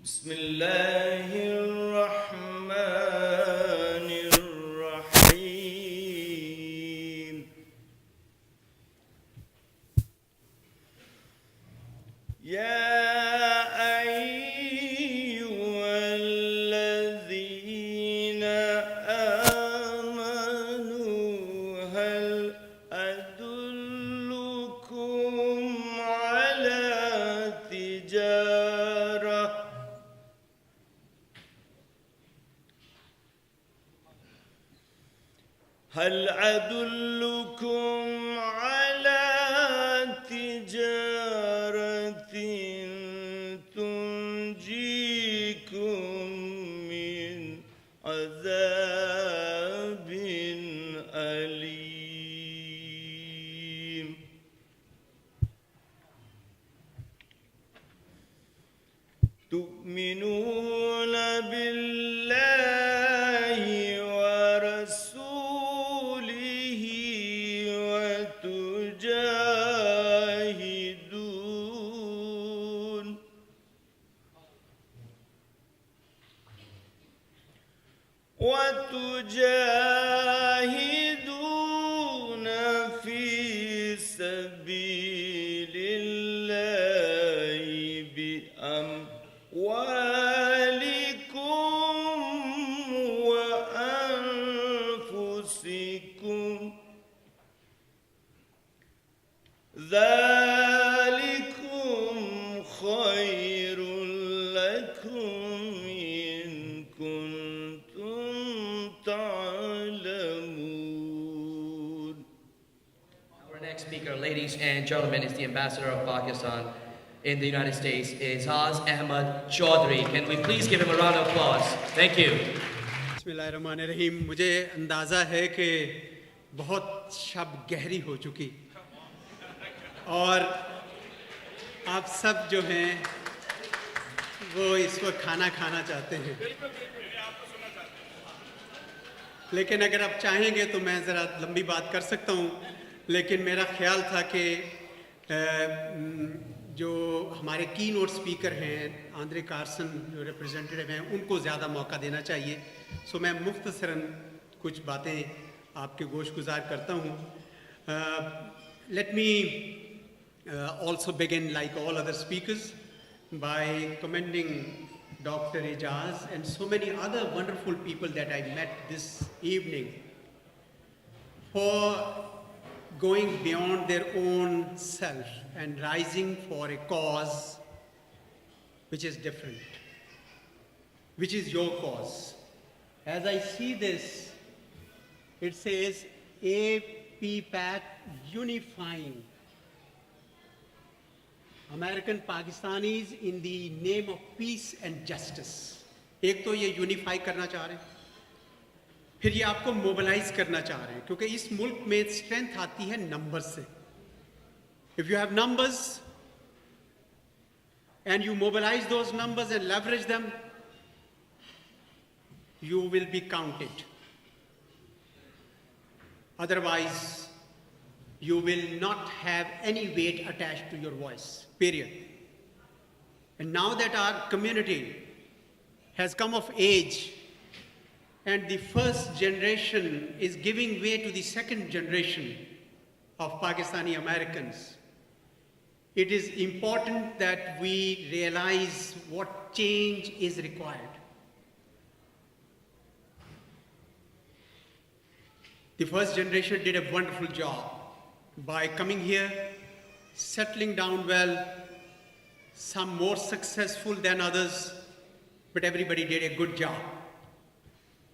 Bismillahirrahmanirrahim. Ya ayyuhalladzina amanu hal adullukum ala tijarah هل أدلكم على تجارة تنجيكم من عذاب أليم تؤمنون بالله ورسوله وتجاهدون في سبيل الله بأموالكم وأنفسكم ذلكم خير لكم إن كنتم تعلمون. Our next speaker, ladies and gentlemen, is the ambassador of Pakistan in the United States, Izaz Ahmad Chaudhry. Can we please give him a round of applause? Thank you. बिस्मिल्लाहिर्रहमानिर्रहीम। मुझे अंदाज़ा है कि बहुत शब गहरी हो चुकी और आप सब जो हैं वो इस वक्त खाना खाना चाहते हैं, लेकिन अगर आप चाहेंगे तो मैं ज़रा लंबी बात कर सकता हूँ। लेकिन मेरा ख्याल था कि जो हमारे की नोट स्पीकर हैं आंद्रे कार्सन जो रिप्रेजेंटेटिव हैं उनको ज़्यादा मौका देना चाहिए। सो मैं मुख्तसरन कुछ बातें आपके गोश गुजार करता हूँ। Let me also begin like all other speakers by commending Dr. Ijaz and so many other wonderful people that I met this evening for going beyond their own self and rising for a cause which is different, which is your cause. As I see this, it says APPAC unifying American Pakistanis in the name of peace and justice. एक तो ये unify करना चाह रहे हैं, फिर ये आपको मोबिलाइज करना चाह रहे हैं, क्योंकि इस मुल्क में स्ट्रेंथ आती है नंबर से. If you have numbers and you mobilize those numbers and leverage them, you will be counted. Otherwise, you will not have any weight attached to your voice, period. And now that our community has come of age and the first generation is giving way to the second generation of Pakistani Americans, it is important that we realize what change is required. The first generation did a wonderful job by coming here, settling down well, some more successful than others, but everybody did a good job.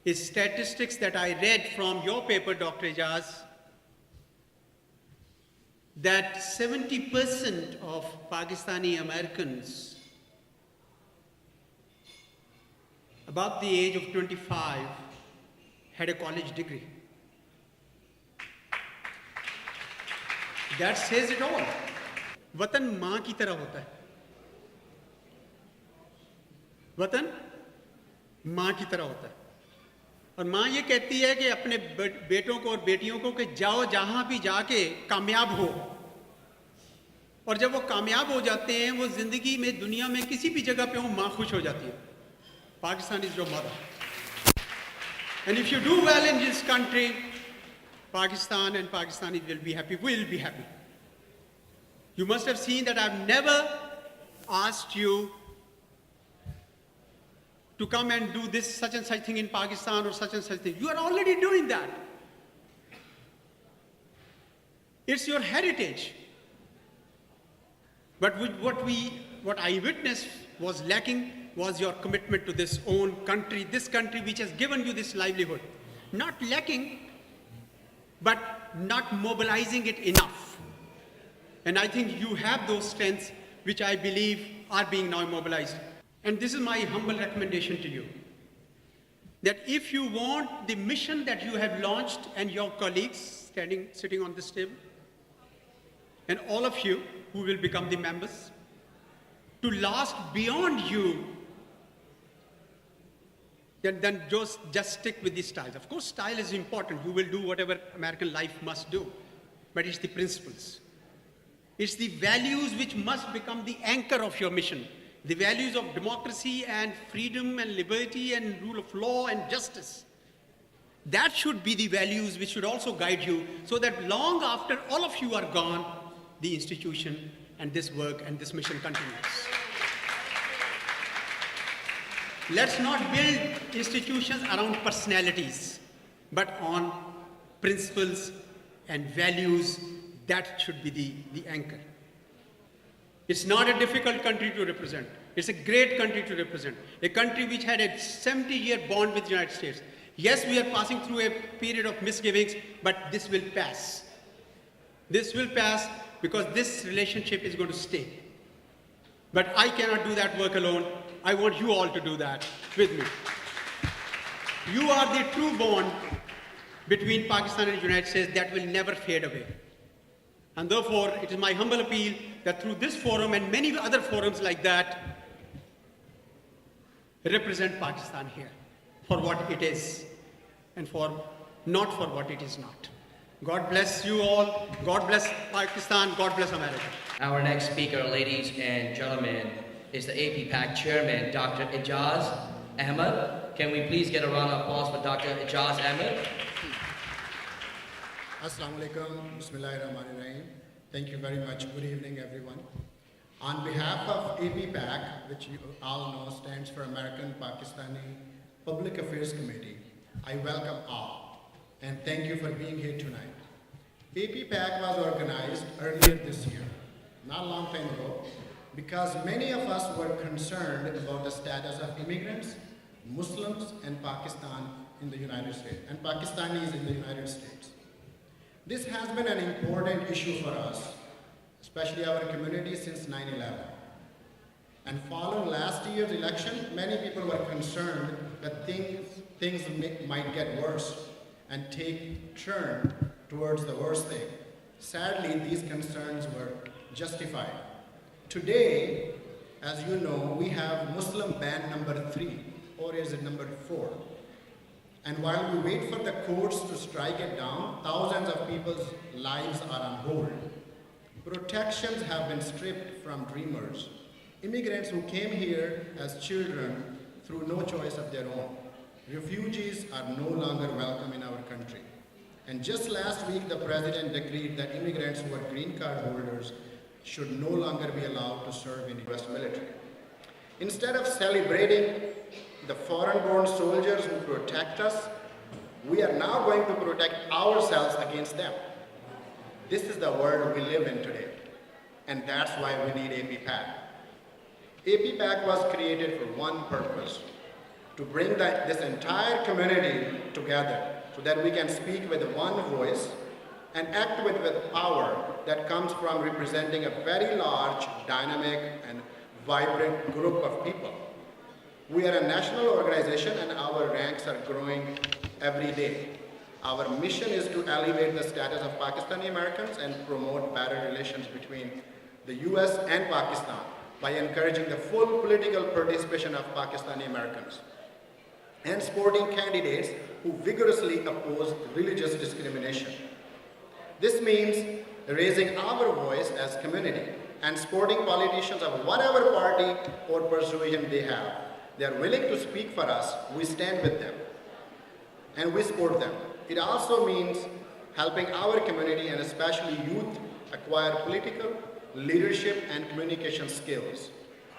The statistics that I read from your paper, Dr. Ijaz, that 70% of Pakistani Americans above the age of 25 had a college degree. That says it all. वतन माँ की तरह होता है, वतन माँ की तरह होता है, और माँ ये कहती है कि अपने बेटों को और बेटियों को कि जाओ जहाँ भी जाके कामयाब हो, और जब वो कामयाब हो जाते हैं, वो जिंदगी में दुनिया में किसी भी जगह पे हो, माँ खुश हो जाती है. Pakistan is your mother. And if you do well in this country, Pakistan and Pakistanis will be happy, will be happy. You must have seen that I've never asked you to come and do this such and such thing in Pakistan or such and such thing. You are already doing that. It's your heritage. But what I witnessed was lacking was your commitment to this own country, this country which has given you this livelihood. Not lacking, but not mobilizing it enough. And I think you have those strengths which I believe are being now mobilized. And this is my humble recommendation to you, that if you want the mission that you have launched and your colleagues sitting on this table, and all of you who will become the members, to last beyond you, then just stick with the styles. Of course, style is important. You will do whatever American life must do, but it's the principles. It's the values which must become the anchor of your mission. The values of democracy and freedom and liberty and rule of law and justice. That should be the values which should also guide you, so that long after all of you are gone, the institution and this work and this mission continues. Let's not build institutions around personalities, but on principles and values. That should be the anchor. It's not a difficult country to represent. It's a great country to represent. A country which had a 70-year bond with the United States. Yes, we are passing through a period of misgivings, but this will pass. This will pass because this relationship is going to stay. But I cannot do that work alone. I want you all to do that with me. You are the true bond between Pakistan and the United States that will never fade away. And therefore, it is my humble appeal that through this forum and many other forums like that, represent Pakistan here for what it is and not for what it is not. God bless you all. God bless Pakistan. God bless America. Our next speaker, ladies and gentlemen, is the APPAC chairman, Dr. Ijaz Ahmed. Can we please get a round of applause for Dr. Ijaz Ahmed? Assalamu alaikum, bismillahirrahmanirrahim. Thank you very much. Good evening, everyone. On behalf of APPAC, which you all know stands for American Pakistani Public Affairs Committee, I welcome all and thank you for being here tonight. APPAC was organized earlier this year, not a long time ago, because many of us were concerned about the status of immigrants, Muslims, and Pakistan in the United States, and Pakistanis in the United States. This has been an important issue for us, especially our community, since 9/11. And following last year's election, many people were concerned that things might get worse and take turn towards the worst thing. Sadly, these concerns were justified. Today, as you know, we have Muslim ban number 3, or is it number 4? And while we wait for the courts to strike it down, thousands of people's lives are on hold. Protections have been stripped from dreamers, immigrants who came here as children through no choice of their own. Refugees are no longer welcome in our country. And just last week, the president decreed that immigrants who are green card holders should no longer be allowed to serve in the US military. Instead of celebrating the foreign-born soldiers who protect us, we are now going to protect ourselves against them. This is the world we live in today, and that's why we need APPAC. APPAC was created for one purpose, to bring this entire community together so that we can speak with one voice and act with power that comes from representing a very large, dynamic, and vibrant group of people. We are a national organization and our ranks are growing every day. Our mission is to elevate the status of Pakistani Americans and promote better relations between the US and Pakistan by encouraging the full political participation of Pakistani Americans and supporting candidates who vigorously oppose religious discrimination. This means raising our voice as community and sporting politicians of whatever party or persuasion they have. They are willing to speak for us. We stand with them and we support them. It also means helping our community and especially youth acquire political, leadership, and communication skills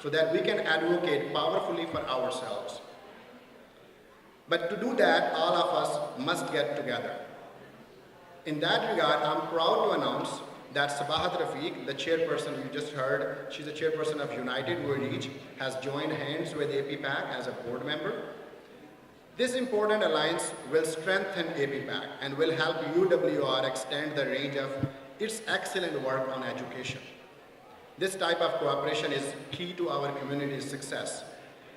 so that we can advocate powerfully for ourselves. But to do that, all of us must get together. In that regard, I'm proud to announce that Sabahat Rafiq, the chairperson you just heard, she's the chairperson of United We Reach, has joined hands with APPAC as a board member. This important alliance will strengthen APPAC and will help UWR extend the range of its excellent work on education. This type of cooperation is key to our community's success.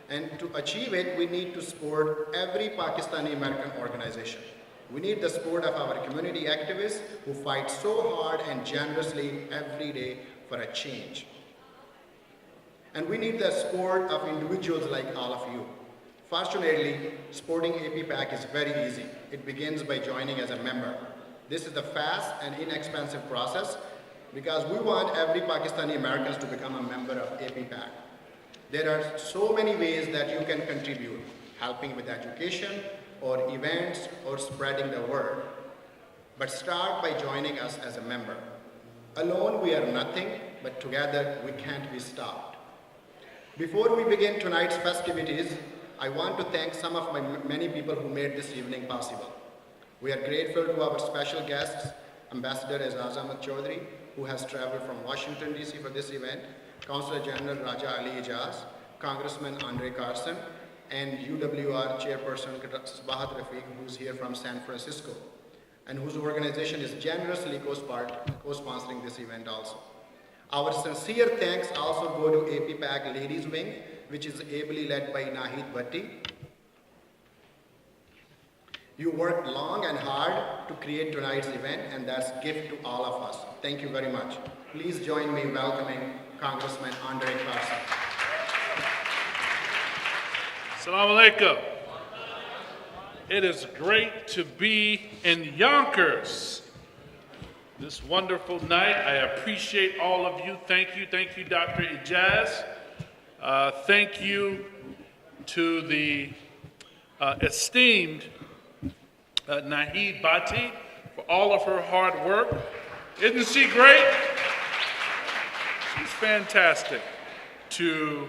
And to achieve it, we need to support every Pakistani American organization. We need the support of our community activists who fight so hard and generously every day for a change. And we need the support of individuals like all of you. Fortunately, supporting APPAC is very easy. It begins by joining as a member. This is the fast and inexpensive process because we want every Pakistani Americans to become a member of APPAC. There are so many ways that you can contribute, helping with education, or events, or spreading the word. But start by joining us as a member. Alone we are nothing, but together we can't be stopped. Before we begin tonight's festivities, I want to thank some of my many people who made this evening possible. We are grateful to our special guests, Ambassador Azaz Ahmad Chaudhry, who has traveled from Washington, D.C. for this event, Councilor General Raja Ali Ijaz, Congressman Andre Carson, and UWR Chairperson Sabahat Rafiq, who's here from San Francisco, and whose organization is generously co-sponsoring this event also. Our sincere thanks also go to APPAC Ladies Wing, which is ably led by Nahid Bhatti. You worked long and hard to create tonight's event, and that's a gift to all of us. Thank you very much. Please join me in welcoming Congressman Andre Carson. Assalamu alaikum. It is great to be in Yonkers this wonderful night. I appreciate all of you. Thank you, Dr. Ijaz. Thank you to the esteemed Nahid Bhatti for all of her hard work. Isn't she great? She's fantastic. To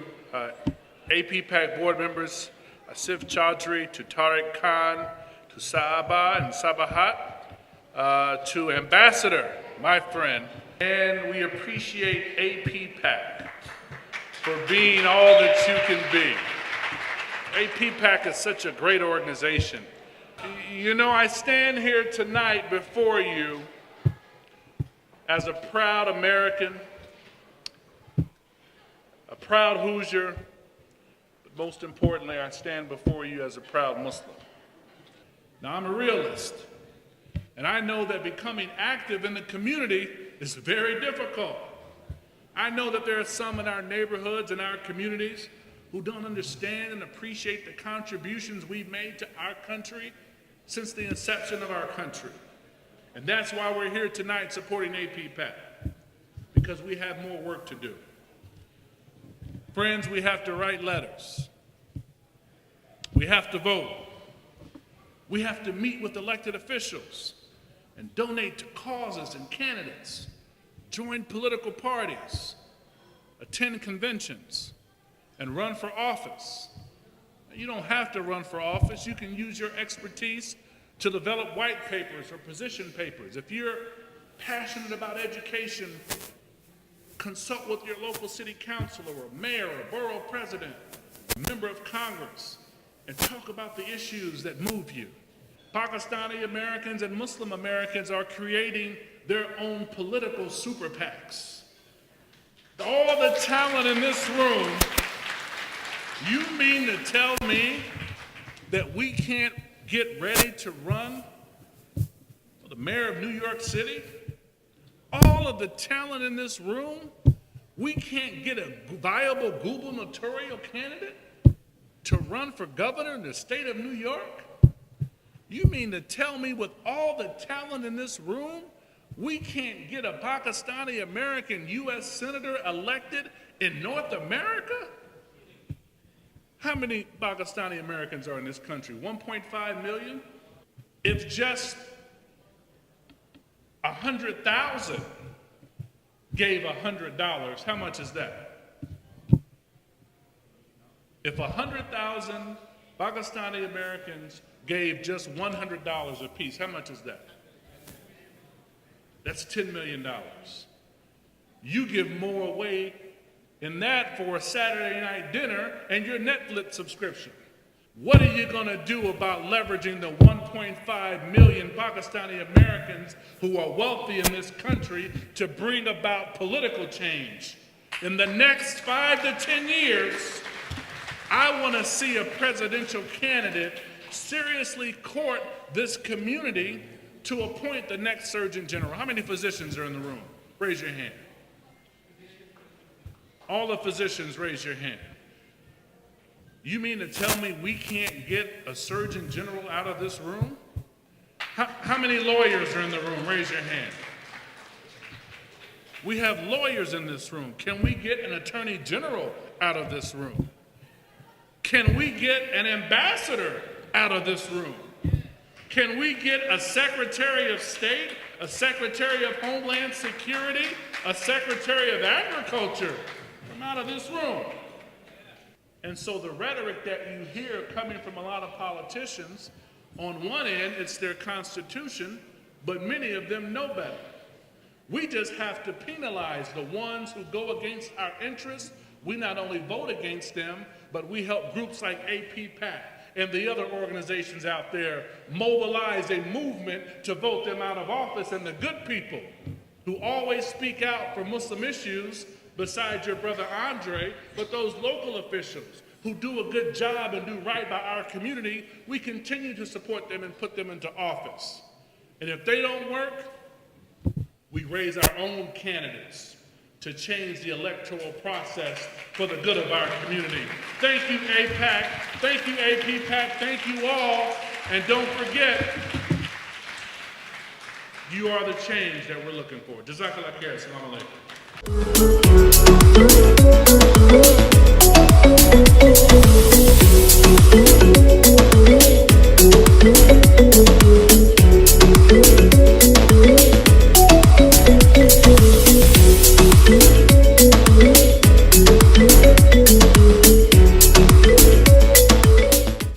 APPAC board members, Asif Chaudhry, to Tariq Khan, to Saaba and Sabahat, to Ambassador, my friend, and we appreciate APPAC for being all that you can be. APPAC is such a great organization. You know, I stand here tonight before you as a proud American, a proud Hoosier, but most importantly, I stand before you as a proud Muslim. Now, I'm a realist, and I know that becoming active in the community is very difficult. I know that there are some in our neighborhoods and our communities who don't understand and appreciate the contributions we've made to our country since the inception of our country. And that's why we're here tonight supporting APPAC, because we have more work to do. Friends, we have to write letters. We have to vote. We have to meet with elected officials and donate to causes and candidates, join political parties, attend conventions, and run for office. You don't have to run for office. You can use your expertise to develop white papers or position papers. If you're passionate about education, consult with your local city councilor or mayor or borough president, a member of Congress, and talk about the issues that move you. Pakistani Americans and Muslim Americans are creating their own political super PACs. All the talent in this room, you mean to tell me that we can't get ready to run for the mayor of New York City? All of the talent in this room, we can't get a viable gubernatorial candidate to run for governor in the state of New York? You mean to tell me with all the talent in this room, We can't get a Pakistani American U.S. Senator elected in North America? How many Pakistani Americans are in this country? 1.5 million? If just 100,000 gave $100, how much is that? If 100,000 Pakistani Americans gave just $100 apiece, how much is that? That's $10 million. You give more away than that for a Saturday night dinner and your Netflix subscription. What are you going to do about leveraging the 1.5 million Pakistani Americans who are wealthy in this country to bring about political change? In the next 5 to 10 years, I want to see a presidential candidate seriously court this community to appoint the next Surgeon General. How many physicians are in the room? Raise your hand. All the physicians, raise your hand. You mean to tell me we can't get a Surgeon General out of this room? How many lawyers are in the room? Raise your hand. We have lawyers in this room. Can we get an Attorney General out of this room? Can we get an ambassador out of this room? Can we get a Secretary of State, a Secretary of Homeland Security, a Secretary of Agriculture from out of this room? And so the rhetoric that you hear coming from a lot of politicians, on one end, it's their constitution, but many of them know better. We just have to penalize the ones who go against our interests. We not only vote against them, but we help groups like APPAC and the other organizations out there mobilize a movement to vote them out of office. And the good people who always speak out for Muslim issues, besides your brother Andre, but those local officials who do a good job and do right by our community, we continue to support them and put them into office. And if they don't work, we raise our own candidates to change the electoral process for the good of our community. Thank you, APPAC. Thank you, APPAC. Thank you all. And don't forget, you are the change that we're looking for. Jazakallah khair. Assalamu alaikum.